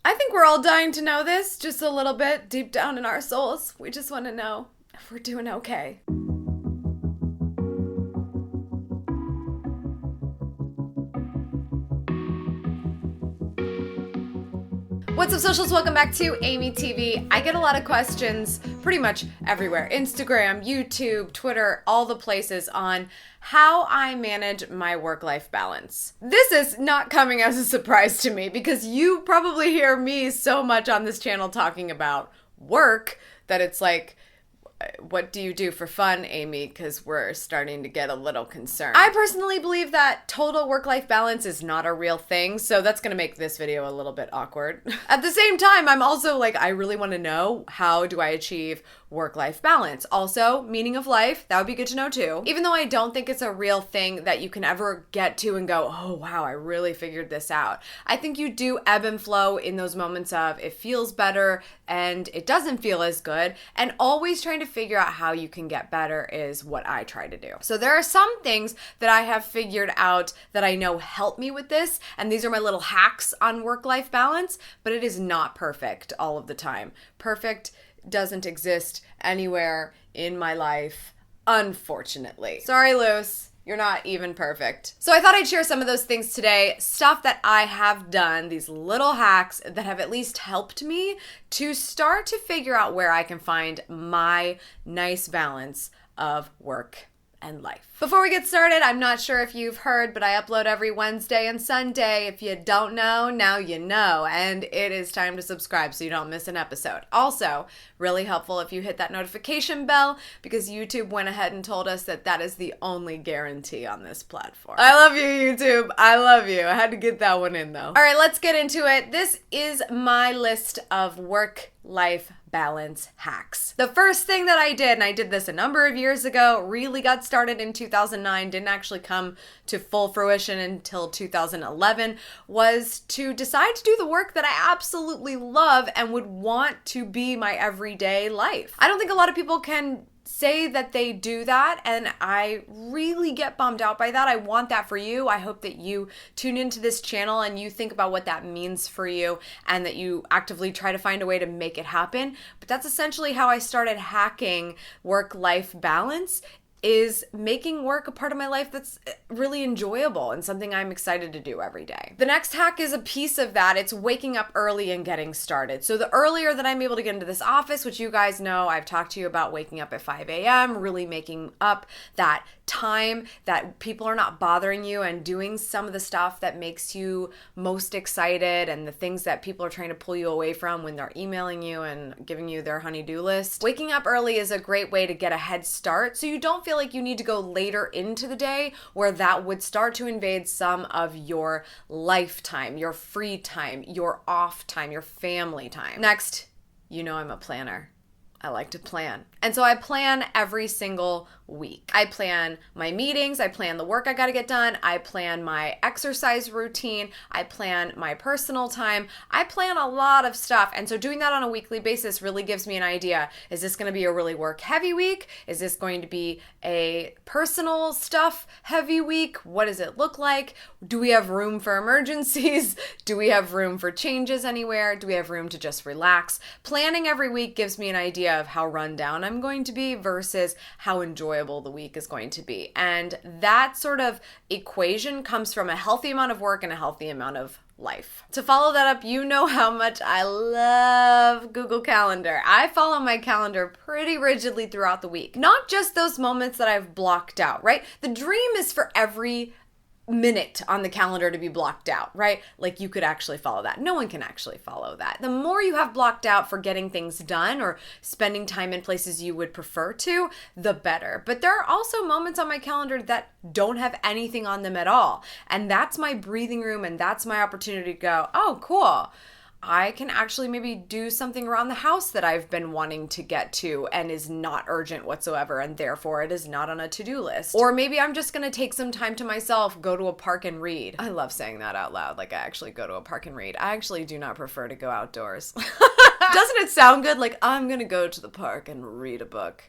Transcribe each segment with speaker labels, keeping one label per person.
Speaker 1: I think we're all dying to know this, just a little bit deep down in our souls. We just want to know if we're doing okay. What's up, socials? Welcome back to Amy TV. I get a lot of questions pretty much everywhere. Instagram, YouTube, Twitter, all the places on how I manage my work-life balance. This is not coming as a surprise to me because you probably hear me so much on this channel talking about work that it's like, what do you do for fun, Amy? Because we're starting to get a little concerned. I personally believe that total work-life balance is not a real thing, so that's gonna make this video a little bit awkward. At the same time, I'm also like, I really wanna know, how do I achieve work-life balance? Also, meaning of life, that would be good to know too. Even though I don't think it's a real thing that you can ever get to and go, oh wow, I really figured this out. I think you do ebb and flow in those moments of it feels better and it doesn't feel as good, and always trying to figure out how you can get better is what I try to do. So there are some things that I have figured out that I know help me with this, and these are my little hacks on work-life balance, but it is not perfect all of the time. Perfect doesn't exist anywhere in my life, unfortunately. Sorry, Luce. You're not even perfect. So I thought I'd share some of those things today, stuff that I have done, these little hacks that have at least helped me to start to figure out where I can find my nice balance of work and life. Before we get started, I'm not sure if you've heard, but I upload every Wednesday and Sunday. If you don't know, now you know, and it is time to subscribe so you don't miss an episode. Also, really helpful if you hit that notification bell because YouTube went ahead and told us that that is the only guarantee on this platform. I love you, YouTube. I love you. I had to get that one in though. All right, let's get into it. This is my list of work-life balance hacks. The first thing that I did, and I did this a number of years ago, really got started in 2009, didn't actually come to full fruition until 2011, was to decide to do the work that I absolutely love and would want to be my everyday life. I don't think a lot of people can say that they do that, and I really get bummed out by that. I want that for you. I hope that you tune into this channel and you think about what that means for you and that you actively try to find a way to make it happen. But that's essentially how I started hacking work-life balance, is making work a part of my life that's really enjoyable and something I'm excited to do every day. The next hack is a piece of that. It's waking up early and getting started. So the earlier that I'm able to get into this office, which you guys know, I've talked to you about waking up at 5 a.m., really making up that time that people are not bothering you and doing some of the stuff that makes you most excited and the things that people are trying to pull you away from when they're emailing you and giving you their honey-do list. Waking up early is a great way to get a head start so you don't feel like you need to go later into the day where that would start to invade some of your lifetime, your free time, your off time, your family time. Next, you know I'm a planner. I like to plan. And so I plan every single week. I plan my meetings, I plan the work I gotta get done, I plan my exercise routine, I plan my personal time, I plan a lot of stuff. And so doing that on a weekly basis really gives me an idea. Is this gonna be a really work heavy week? Is this going to be a personal stuff heavy week? What does it look like? Do we have room for emergencies? Do we have room for changes anywhere? Do we have room to just relax? Planning every week gives me an idea of how run down I'm going to be versus how enjoyable the week is going to be. And that sort of equation comes from a healthy amount of work and a healthy amount of life. To follow that up, you know how much I love Google Calendar. I follow my calendar pretty rigidly throughout the week. Not just those moments that I've blocked out, right? The dream is for every minute on the calendar to be blocked out, right? Like you could actually follow that. No one can actually follow that. The more you have blocked out for getting things done or spending time in places you would prefer to, the better. But there are also moments on my calendar that don't have anything on them at all. And that's my breathing room, and that's my opportunity to go, oh, cool. I can actually maybe do something around the house that I've been wanting to get to and is not urgent whatsoever, and therefore it is not on a to-do list. Or maybe I'm just gonna take some time to myself, go to a park and read. I love saying that out loud, like I actually go to a park and read. I actually do not prefer to go outdoors. Doesn't it sound good? Like, I'm gonna go to the park and read a book.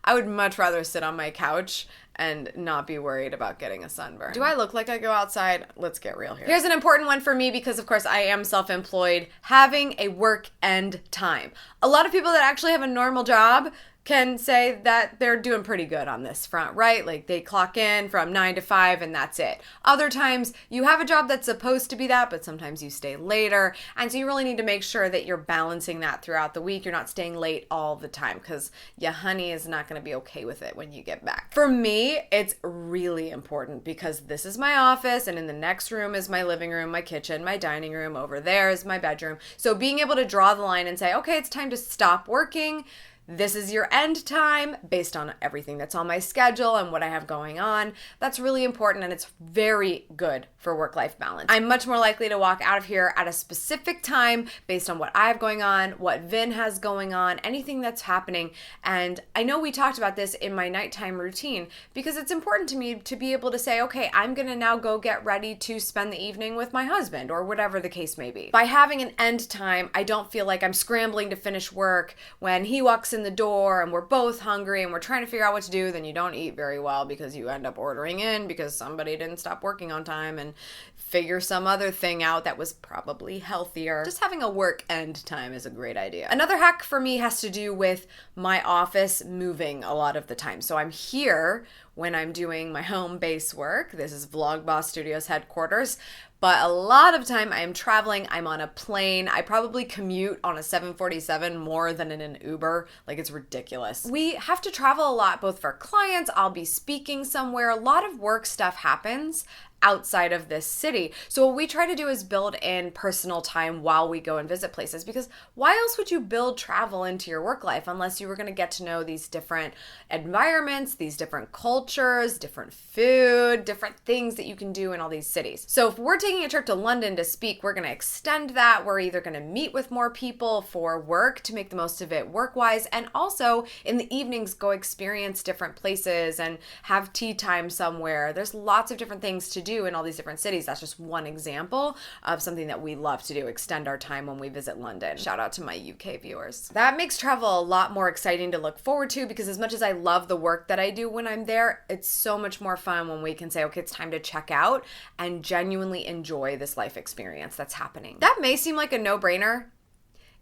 Speaker 1: I would much rather sit on my couch and not be worried about getting a sunburn. Do I look like I go outside? Let's get real here. Here's an important one for me because, of course, I am self-employed. Having a work end time. A lot of people that actually have a normal job can say that they're doing pretty good on this front, right? Like they clock in from 9 to 5 and that's it. Other times you have a job that's supposed to be that, but sometimes you stay later. And so you really need to make sure that you're balancing that throughout the week. You're not staying late all the time because your honey is not going to be okay with it when you get back. For me, it's really important because this is my office and in the next room is my living room, my kitchen, my dining room, over there is my bedroom. So being able to draw the line and say, okay, it's time to stop working. This is your end time based on everything that's on my schedule and what I have going on. That's really important and it's very good for work-life balance. I'm much more likely to walk out of here at a specific time based on what I have going on, what Vin has going on, anything that's happening. And I know we talked about this in my nighttime routine because it's important to me to be able to say, okay, I'm gonna now go get ready to spend the evening with my husband or whatever the case may be. By having an end time, I don't feel like I'm scrambling to finish work when he walks in the door and we're both hungry and we're trying to figure out what to do. Then you don't eat very well because you end up ordering in because somebody didn't stop working on time and figure some other thing out that was probably healthier. Just having a work end time is a great idea. Another hack for me has to do with my office moving a lot of the time. So I'm here when I'm doing my home base work. This is Vlog Boss Studios headquarters. But a lot of time I'm traveling, I'm on a plane. I probably commute on a 747 more than in an Uber. Like, it's ridiculous. We have to travel a lot, both for clients. I'll be speaking somewhere. A lot of work stuff happens outside of this city. So what we try to do is build in personal time while we go and visit places, because why else would you build travel into your work life unless you were going to get to know these different environments, these different cultures, different food, different things that you can do in all these cities. So if we're taking a trip to London to speak, we're going to extend that. We're either going to meet with more people for work to make the most of it work-wise, and also in the evenings go experience different places and have tea time somewhere. There's lots of different things to do in all these different cities. That's just one example of something that we love to do, extend our time when we visit London. Shout out to my UK viewers. That makes travel a lot more exciting to look forward to, because as much as I love the work that I do when I'm there, it's so much more fun when we can say, okay, it's time to check out and genuinely enjoy this life experience that's happening. That may seem like a no-brainer.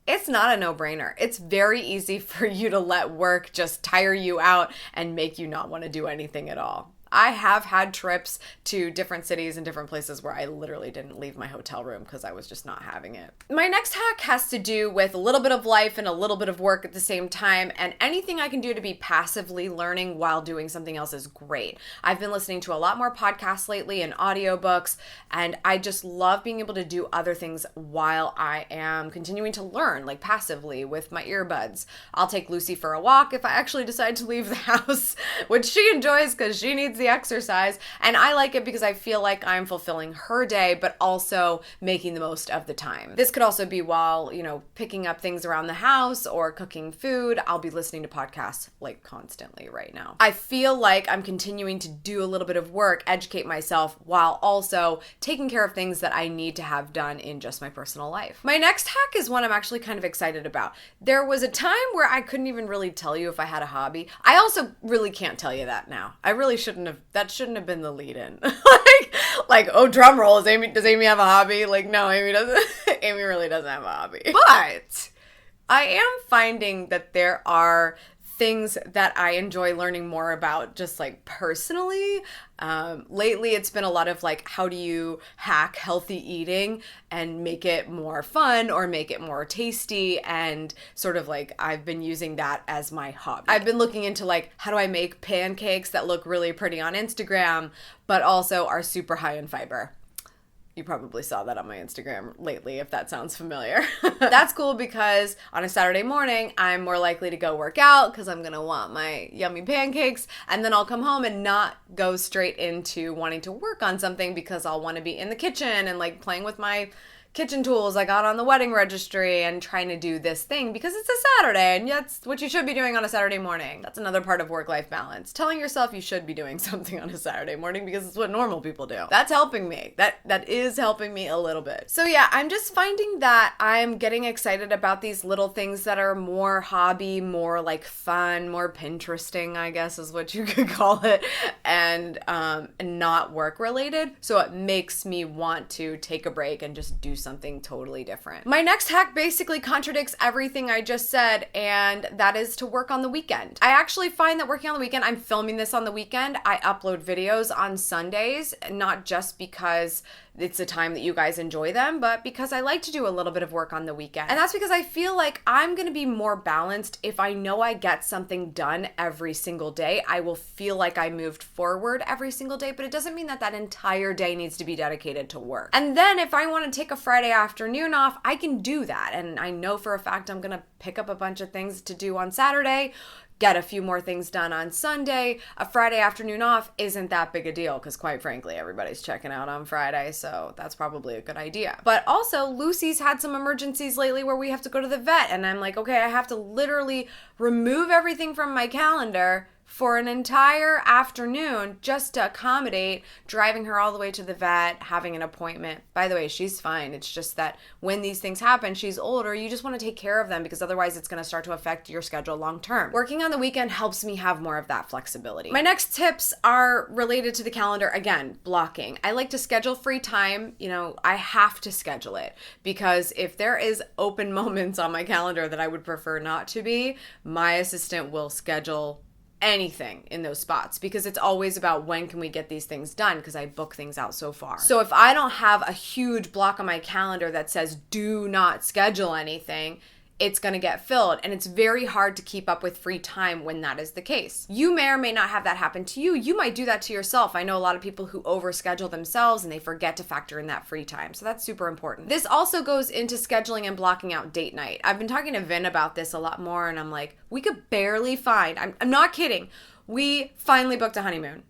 Speaker 1: It's not a no-brainer. It's very easy for you to let work just tire you out and make you not want to do anything at all. I have had trips to different cities and different places where I literally didn't leave my hotel room because I was just not having it. My next hack has to do with a little bit of life and a little bit of work at the same time, and anything I can do to be passively learning while doing something else is great. I've been listening to a lot more podcasts lately and audiobooks, and I just love being able to do other things while I am continuing to learn, like passively with my earbuds. I'll take Lucy for a walk if I actually decide to leave the house, which she enjoys because she needs the exercise, and I like it because I feel like I'm fulfilling her day but also making the most of the time. This could also be while, picking up things around the house or cooking food. I'll be listening to podcasts like constantly right now. I feel like I'm continuing to do a little bit of work, educate myself, while also taking care of things that I need to have done in just my personal life. My next hack is one I'm actually kind of excited about. There was a time where I couldn't even really tell you if I had a hobby. I also really can't tell you that now. I really that shouldn't have been the lead-in. Oh, drum roll, does Amy have a hobby? No, Amy doesn't. Amy really doesn't have a hobby. But I am finding that there are things that I enjoy learning more about just personally. Lately it's been a lot of how do you hack healthy eating and make it more fun or make it more tasty, and sort of I've been using that as my hobby. I've been looking into how do I make pancakes that look really pretty on Instagram but also are super high in fiber. You probably saw that on my Instagram lately, if that sounds familiar. That's cool because on a Saturday morning, I'm more likely to go work out because I'm going to want my yummy pancakes, and then I'll come home and not go straight into wanting to work on something because I'll want to be in the kitchen and playing with my kitchen tools I got on the wedding registry and trying to do this thing because it's a Saturday and that's what you should be doing on a Saturday morning. That's another part of work-life balance. Telling yourself you should be doing something on a Saturday morning because it's what normal people do. That's helping me. That is helping me a little bit. So yeah, I'm just finding that I'm getting excited about these little things that are more hobby, more like fun, more Pinteresting, I guess is what you could call it, and not work related. So it makes me want to take a break and just do something totally different. My next hack basically contradicts everything I just said, and that is to work on the weekend. I actually find that working on the weekend, I'm filming this on the weekend. I upload videos on Sundays, not just because it's a time that you guys enjoy them, but because I like to do a little bit of work on the weekend. And that's because I feel like I'm gonna be more balanced if I know I get something done every single day. I will feel like I moved forward every single day, but it doesn't mean that that entire day needs to be dedicated to work. And then if I want to take a Friday afternoon off, I can do that. And I know for a fact I'm gonna pick up a bunch of things to do on Saturday, get a few more things done on Sunday. A Friday afternoon off isn't that big a deal because quite frankly, everybody's checking out on Friday, so that's probably a good idea. But also, Lucy's had some emergencies lately where we have to go to the vet, and I'm like, okay, I have to literally remove everything from my calendar for an entire afternoon just to accommodate driving her all the way to the vet, having an appointment. By the way, she's fine. It's just that when these things happen, she's older, you just want to take care of them because otherwise it's going to start to affect your schedule long term. Working on the weekend helps me have more of that flexibility. My next tips are related to the calendar. Again, blocking. I like to schedule free time. You know, I have to schedule it because if there is open moments on my calendar that I would prefer not to be, my assistant will schedule anything in those spots because it's always about when can we get these things done because I book things out so far. So if I don't have a huge block on my calendar that says do not schedule anything, it's going to get filled, and it's very hard to keep up with free time when that is the case. You may or may not have that happen to you. You might do that to yourself. I know a lot of people who overschedule themselves and they forget to factor in that free time. So that's super important. This also goes into scheduling and blocking out date night. I've been talking to Vin about this a lot more, and I'm like, we could barely find, I'm not kidding, we finally booked a honeymoon.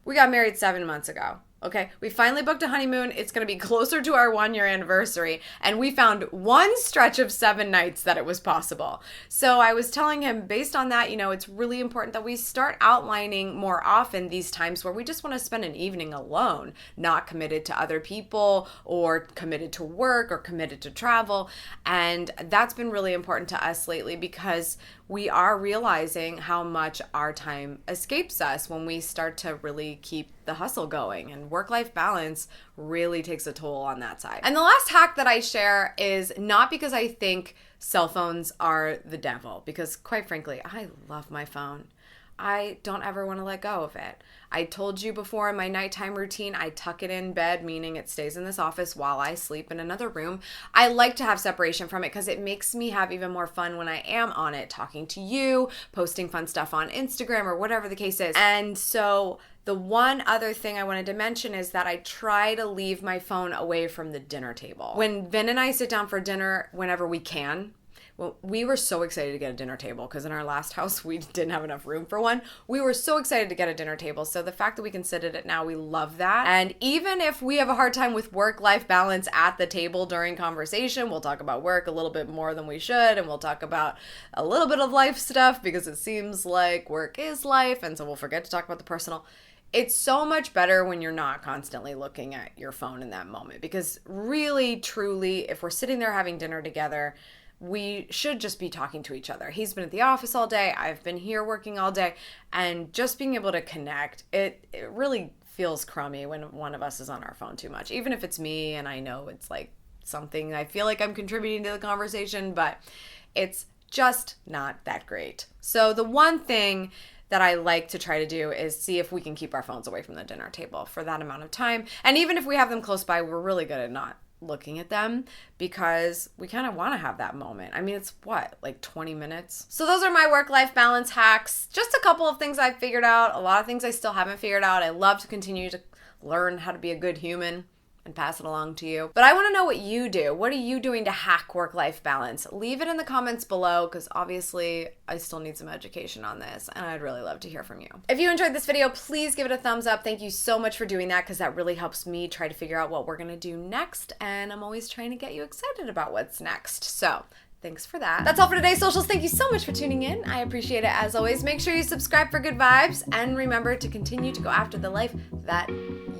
Speaker 1: We got married 7 months ago. Okay, we finally booked a honeymoon. It's going to be closer to our 1-year anniversary, and we found one stretch of 7 nights that it was possible. So I was telling him, based on that, you know, it's really important that we start outlining more often these times where we just want to spend an evening alone, not committed to other people or committed to work or committed to travel. And that's been really important to us lately because we are realizing how much our time escapes us when we start to really keep the hustle going, and work-life balance really takes a toll on that side. And the last hack that I share is not because I think cell phones are the devil, because quite frankly, I love my phone. I don't ever want to let go of it. I told you before in my nighttime routine, I tuck it in bed, meaning it stays in this office while I sleep in another room. I like to have separation from it because it makes me have even more fun when I am on it, talking to you, posting fun stuff on Instagram or whatever the case is. And so the one other thing I wanted to mention is that I try to leave my phone away from the dinner table. When Vin and I sit down for dinner whenever we can, well, we were so excited to get a dinner table because in our last house, we didn't have enough room for one. We were so excited to get a dinner table. So the fact that we can sit at it now, we love that. And even if we have a hard time with work-life balance at the table during conversation, we'll talk about work a little bit more than we should. And we'll talk about a little bit of life stuff because it seems like work is life. And so we'll forget to talk about the personal. It's so much better when you're not constantly looking at your phone in that moment because really, truly, if we're sitting there having dinner together, we should just be talking to each other. He's been at the office all day. I've been here working all day. And just being able to connect, it really feels crummy when one of us is on our phone too much. Even if it's me and I know it's like something I feel like I'm contributing to the conversation, but it's just not that great. So the one thing that I like to try to do is see if we can keep our phones away from the dinner table for that amount of time. And even if we have them close by, we're really good at not looking at them because we kind of want to have that moment. I mean, it's what, like 20 minutes? So those are my work-life balance hacks. Just a couple of things I've figured out, a lot of things I still haven't figured out. I love to continue to learn how to be a good human. and pass it along to you. But I want to know what you do. What are you doing to hack work-life balance? Leave it in the comments below, because obviously I still need some education on this, and I'd really love to hear from you. If you enjoyed this video, please give it a thumbs up. Thank you so much for doing that, because that really helps me try to figure out what we're gonna do next, and I'm always trying to get you excited about what's next. So thanks for that. That's all for today's socials. Thank you so much for tuning in. I appreciate it as always. Make sure you subscribe for good vibes, and remember to continue to go after the life that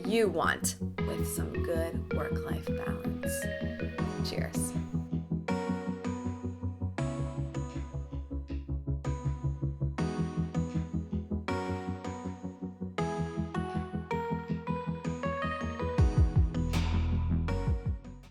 Speaker 1: you want with some good work-life balance. Cheers.